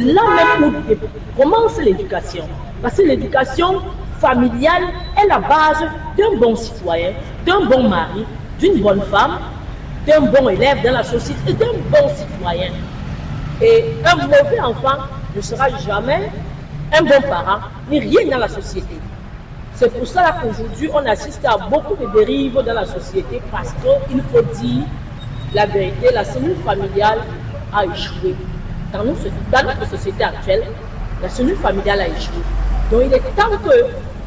là même où commence l'éducation. Parce que l'éducation familiale est la base d'un bon citoyen, d'un bon mari, d'une bonne femme, d'un bon élève dans la société et d'un bon citoyen. Et un mauvais enfant ne sera jamais un bon parent, ni rien dans la société. C'est pour cela qu'aujourd'hui, on assiste à beaucoup de dérives dans la société parce qu'il faut dire la vérité, la cellule familiale a échoué. Dans notre société actuelle, la cellule familiale a échoué. Donc il est temps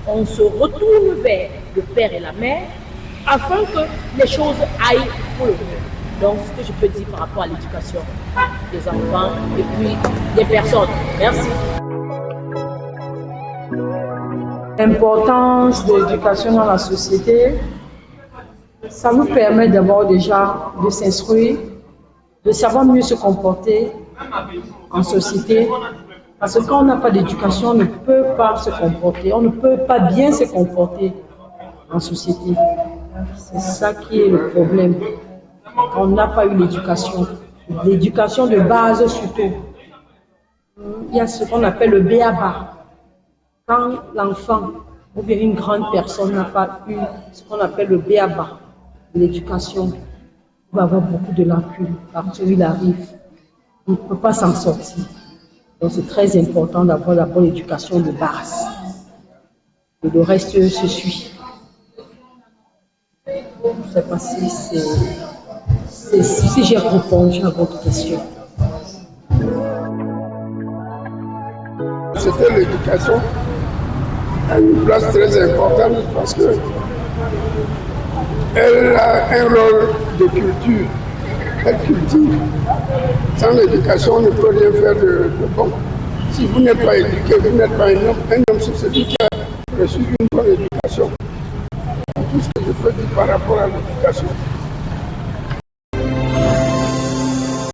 qu'on se retourne vers le père et la mère afin que les choses aillent pour le mieux. Donc ce que je peux dire par rapport à l'éducation des enfants et puis des personnes. Merci. L'importance de l'éducation dans la société, ça nous permet d'abord déjà de s'instruire, de savoir mieux se comporter en société. Parce que quand on n'a pas d'éducation, on ne peut pas se comporter, on ne peut pas bien se comporter en société. C'est ça qui est le problème. Quand on n'a pas eu l'éducation de base surtout. Il y a ce qu'on appelle le b.a.-ba. Quand l'enfant ou bien une grande personne n'a pas eu ce qu'on appelle le b.a.-ba de l'éducation, il va avoir beaucoup de lacunes partout où il arrive. Il ne peut pas s'en sortir. Donc c'est très important d'avoir la bonne éducation de base. Et le reste se suit. Je ne sais pas si j'ai répondu à votre question. C'était l'éducation a une place très importante parce que elle a un rôle de culture. Elle cultive. Sans l'éducation, on ne peut rien faire de bon. Si vous n'êtes pas éduqué, vous n'êtes pas un homme. Un homme, c'est celui qui a reçu une bonne éducation. Tout ce que je peux dire par rapport à l'éducation.